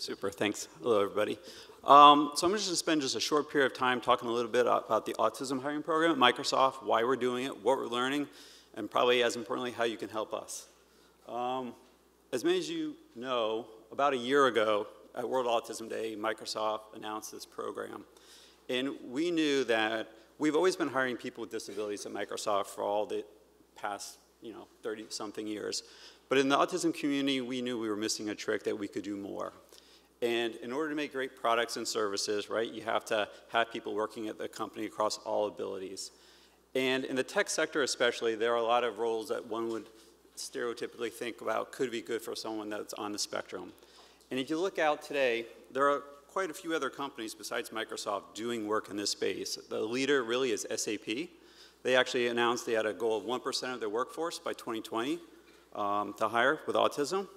Super, thanks. Hello, everybody. So I'm just going to spend just a short period of time talking a little bit about the autism hiring program at Microsoft, why we're doing it, what we're learning, and probably as importantly, how you can help us. As many as you know, about a year ago at World Autism Day, Microsoft announced this program. And we knew that we've always been hiring people with disabilities at Microsoft for all the past 30-something years. But in the autism community, we knew we were missing a trick that we could do more. And in order to make great products and services, right, you have to have people working at the company across all abilities. And in the tech sector especially, there are a lot of roles that one would stereotypically think about could be good for someone that's on the spectrum. And if you look out today, there are quite a few other companies besides Microsoft doing work in this space. The leader really is SAP. They actually announced they had a goal of 1% of their workforce by 2020 to hire with autism.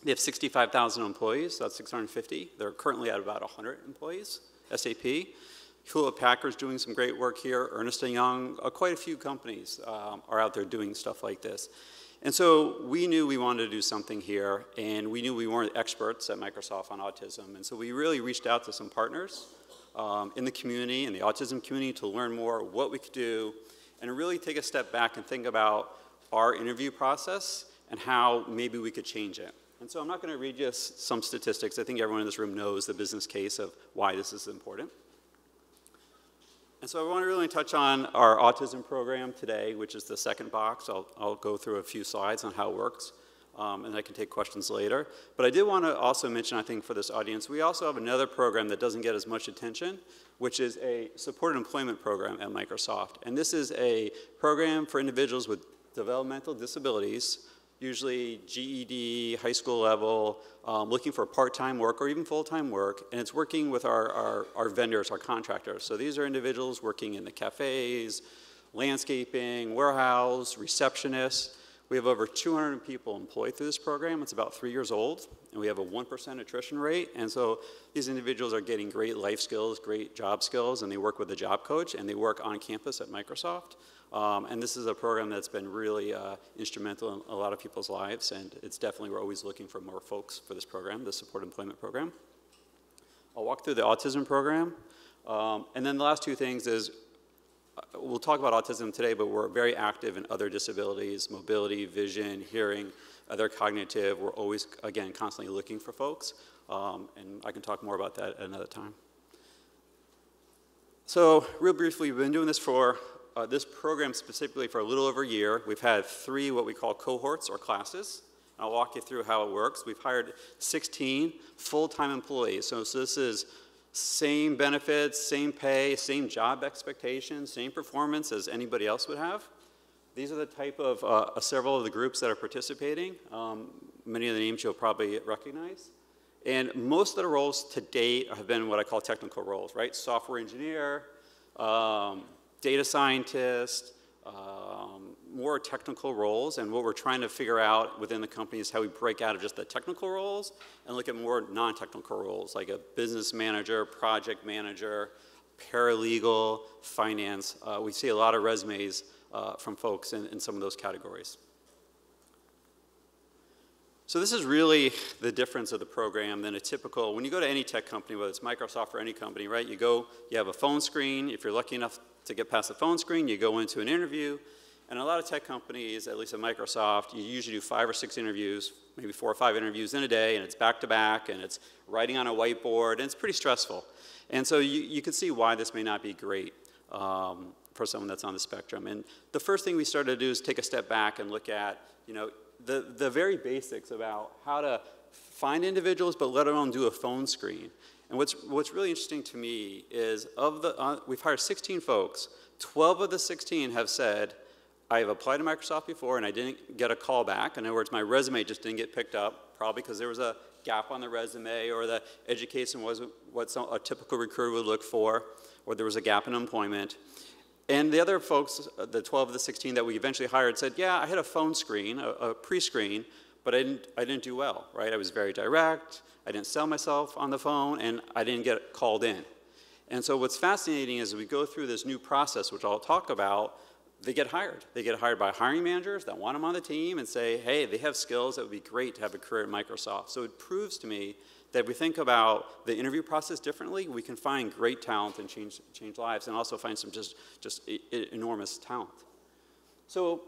They have 65,000 employees, so that's 650. They're currently at about 100 employees, SAP. Hewlett-Packard's doing some great work here. Ernst & Young, quite a few companies are out there doing stuff like this. And so we knew we wanted to do something here, and we knew we weren't experts at Microsoft on autism. And so we really reached out to some partners in the community, in the autism community, to learn more what we could do, and really take a step back and think about our interview process and how maybe we could change it. And so I'm not going to read you some statistics. I think everyone in this room knows the business case of why this is important. And so I want to really touch on our autism program today, which is the second box. I'll go through a few slides on how it works, and I can take questions later. But I did want to also mention, I think, for this audience, we also have another program that doesn't get as much attention, which is a supported employment program at Microsoft. And this is a program for individuals with developmental disabilities, usually GED, high school level, looking for part-time work or even full-time work, and it's working with our vendors, our contractors. So these are individuals working in the cafes, landscaping, warehouse, receptionists. We have over 200 people employed through this program. It's about 3 years old, and we have a 1% attrition rate. And so these individuals are getting great life skills, great job skills, and they work with a job coach, and they work on campus at Microsoft. And this is a program that's been really instrumental in a lot of people's lives, and it's definitely, we're always looking for more folks for this program, the Support Employment Program. I'll walk through the autism program. And then the last two things is, we'll talk about autism today, but we're very active in other disabilities, mobility, vision, hearing, other cognitive. We're always, again, constantly looking for folks, and I can talk more about that at another time. So real briefly, we've been doing this for this program specifically for a little over a year. We've had 3 what we call cohorts or classes. I'll walk you through how it works. We've hired 16 full-time employees. So this is same benefits, same pay, same job expectations, same performance as anybody else would have. These are the type of several of the groups that are participating. Many of the names you'll probably recognize. And most of the roles to date have been what I call technical roles, right? Software engineer, data scientist, more technical roles, and what we're trying to figure out within the company is how we break out of just the technical roles and look at more non-technical roles, like a business manager, project manager, paralegal, finance. We see a lot of resumes from folks in some of those categories. So this is really the difference of the program than a typical, when you go to any tech company, whether it's Microsoft or any company, right, you go, you have a phone screen. If you're lucky enough to get past the phone screen, you go into an interview. And a lot of tech companies, at least at Microsoft, you usually do 5 or 6 interviews, maybe 4 or 5 interviews in a day, and it's back-to-back, and it's writing on a whiteboard, and it's pretty stressful. And so you can see why this may not be great for someone that's on the spectrum. And the first thing we started to do is take a step back and look at, the very basics about how to find individuals, but let alone do a phone screen. And what's really interesting to me is we've hired 16 folks. 12 of the 16 have said, I have applied to Microsoft before and I didn't get a call back. In other words, my resume just didn't get picked up, probably because there was a gap on the resume, or the education wasn't what a typical recruiter would look for, or there was a gap in employment. And the other folks, the 12 of the 16 that we eventually hired, said, yeah, I had a phone screen, a pre-screen, but I didn't do well, right? I was very direct, I didn't sell myself on the phone, and I didn't get called in. And so what's fascinating is we go through this new process, which I'll talk about, they get hired. They get hired by hiring managers that want them on the team and say, hey, they have skills that would be great to have a career at Microsoft. So it proves to me that if we think about the interview process differently, we can find great talent and change lives, and also find some just enormous talent. So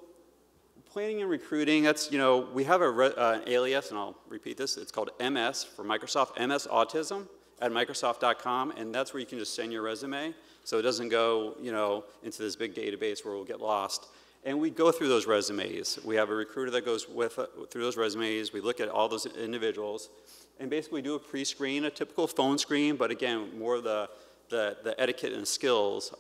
planning and recruiting, that's, we have an alias, and I'll repeat this, it's called MS for Microsoft, MS Autism at Microsoft.com, and that's where you can just send your resume, so it doesn't go, into this big database where we'll get lost. And we go through those resumes. We have a recruiter that goes through those resumes. We look at all those individuals, and basically do a pre-screen, a typical phone screen, but again, more of the etiquette and skills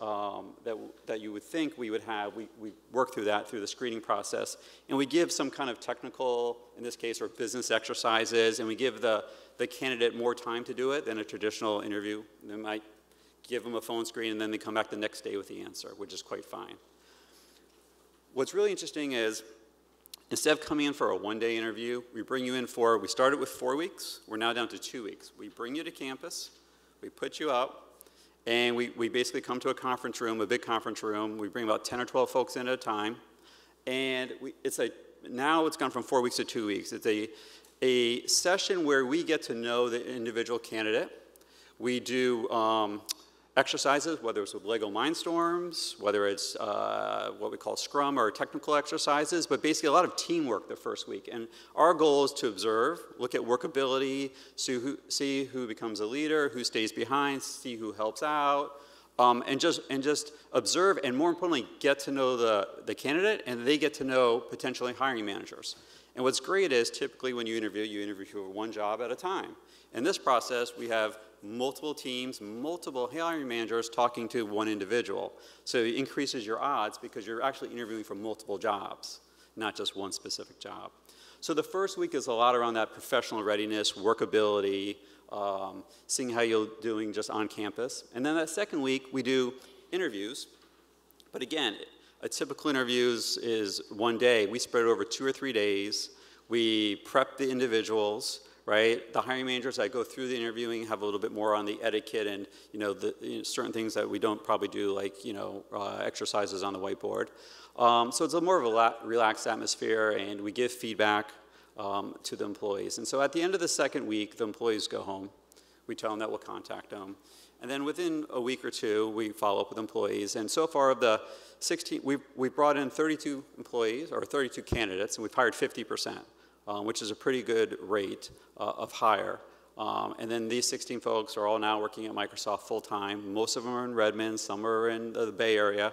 that you would think we would have. We work through that through the screening process, and we give some kind of technical, in this case, or business exercises, and we give the candidate more time to do it than a traditional interview. They might give them a phone screen, and then they come back the next day with the answer, which is quite fine. What's really interesting is, instead of coming in for a one-day interview, we bring you in we started with 4 weeks, we're now down to 2 weeks. We bring you to campus, we put you up, and we basically come to a conference room, a big conference room. We bring about 10 or 12 folks in at a time, and now it's gone from 4 weeks to 2 weeks. It's a session where we get to know the individual candidate. We do exercises, whether it's with Lego Mindstorms, whether it's what we call Scrum or technical exercises, but basically a lot of teamwork the first week. And our goal is to observe, look at workability, see who becomes a leader, who stays behind, see who helps out, and just observe, and more importantly, get to know the candidate, and they get to know potentially hiring managers. And what's great is typically when you interview for one job at a time. In this process, we have multiple teams, multiple hiring managers talking to one individual. So it increases your odds because you're actually interviewing for multiple jobs, not just one specific job. So the first week is a lot around that professional readiness, workability, seeing how you're doing just on campus. And then that second week, we do interviews. But again, a typical interview is one day. We spread it over 2 or 3 days. We prep the individuals. Right? The hiring managers that go through the interviewing have a little bit more on the etiquette and certain things that we don't probably do, like exercises on the whiteboard. So it's a more of a relaxed atmosphere, and we give feedback to the employees. And so at the end of the second week, the employees go home. We tell them that we'll contact them. And then within a week or two, we follow up with employees. And so far of the 16, we've brought in 32 employees, or 32 candidates, and we've hired 50%. Which is a pretty good rate of hire. And then these 16 folks are all now working at Microsoft full-time. Most of them are in Redmond, some are in the Bay Area.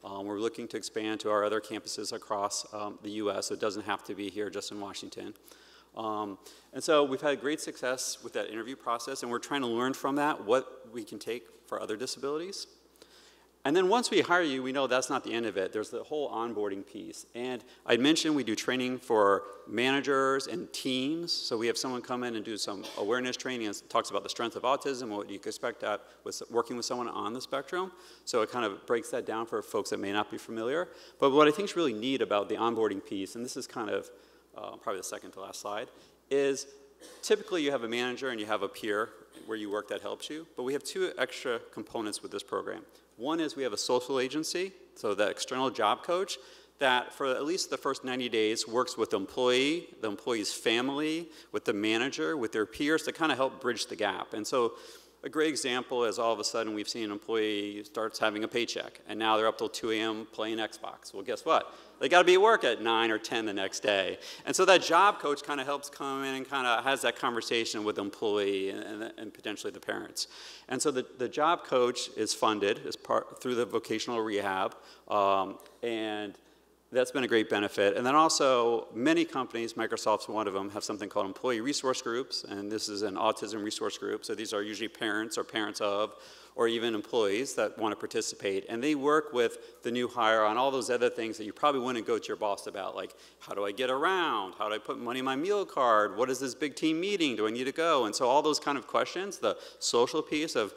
We're looking to expand to our other campuses across the US, so it doesn't have to be here just in Washington. And so we've had great success with that interview process, and we're trying to learn from that what we can take for other disabilities. And then once we hire you, we know that's not the end of it. There's the whole onboarding piece. And I mentioned we do training for managers and teams. So we have someone come in and do some awareness training and talks about the strength of autism, what you can expect out with working with someone on the spectrum. So it kind of breaks that down for folks that may not be familiar. But what I think is really neat about the onboarding piece, and this is kind of probably the second to last slide, is typically you have a manager and you have a peer where you work that helps you. But we have 2 extra components with this program. One is we have a social agency, so the external job coach, that for at least the first 90 days works with the employee's family, with the manager, with their peers to kind of help bridge the gap. And so a great example is all of a sudden we've seen an employee starts having a paycheck, and now they're up till 2 a.m. playing Xbox. Well, guess what? They got to be at work at 9 or 10 the next day. And so that job coach kind of helps come in and kind of has that conversation with the employee and potentially the parents. And so the job coach is funded as through the vocational rehab, and that's been a great benefit. And then also many companies, Microsoft's one of them, have something called employee resource groups, and this is an autism resource group. So these are usually parents or parents of, or even employees that want to participate. And they work with the new hire on all those other things that you probably wouldn't go to your boss about, like how do I get around? How do I put money in my meal card? What is this big team meeting? Do I need to go? And so all those kind of questions, the social piece of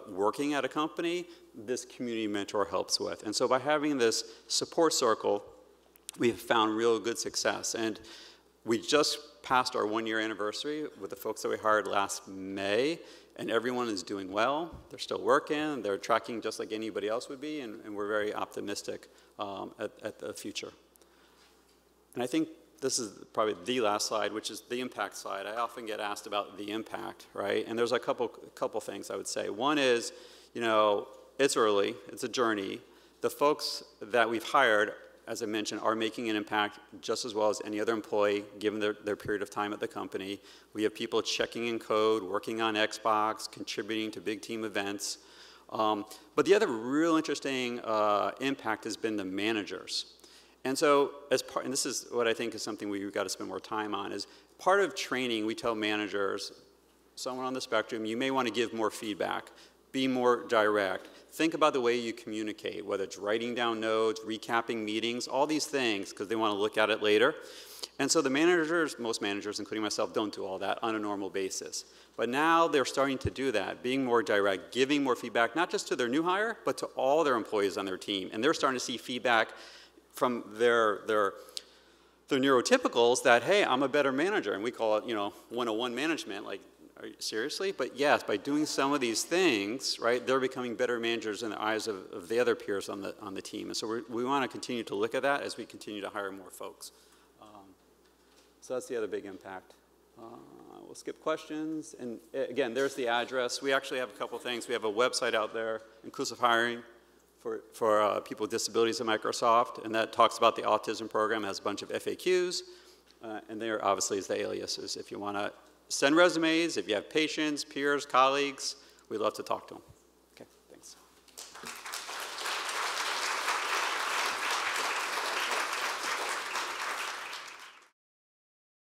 working at a company, this community mentor helps with. And so by having this support circle, we've found real good success. And we just passed our 1-year anniversary with the folks that we hired last May, and everyone is doing well. They're still working, they're tracking just like anybody else would be, and we're very optimistic at the future. And I think this is probably the last slide, which is the impact slide. I often get asked about the impact, right? And there's a couple things I would say. One is, you know, it's early, it's a journey. The folks that we've hired, as I mentioned, are making an impact just as well as any other employee, given their period of time at the company. We have people checking in code, working on Xbox, contributing to big team events. But the other real interesting impact has been the managers. And so, and this is what I think is something we've got to spend more time on, is part of training, we tell managers, someone on the spectrum, you may want to give more feedback, be more direct, think about the way you communicate, whether it's writing down notes, recapping meetings, all these things, because they want to look at it later. And so the managers, most managers, including myself, don't do all that on a normal basis. But now they're starting to do that, being more direct, giving more feedback, not just to their new hire, but to all their employees on their team. And they're starting to see feedback from their neurotypicals that, hey, I'm a better manager. And we call it, you know, 101 management. Like, are you, seriously? But yes, by doing some of these things, right, they're becoming better managers in the eyes of the other peers on the team. And so we want to continue to look at that as we continue to hire more folks. So that's the other big impact. We'll skip questions. And again, there's the address. We actually have a couple things. We have a website out there, Inclusive Hiring, for people with disabilities at Microsoft, and that talks about the autism program, has a bunch of FAQs, and there obviously is the aliases. If you want to send resumes, if you have patients, peers, colleagues, we'd love to talk to them.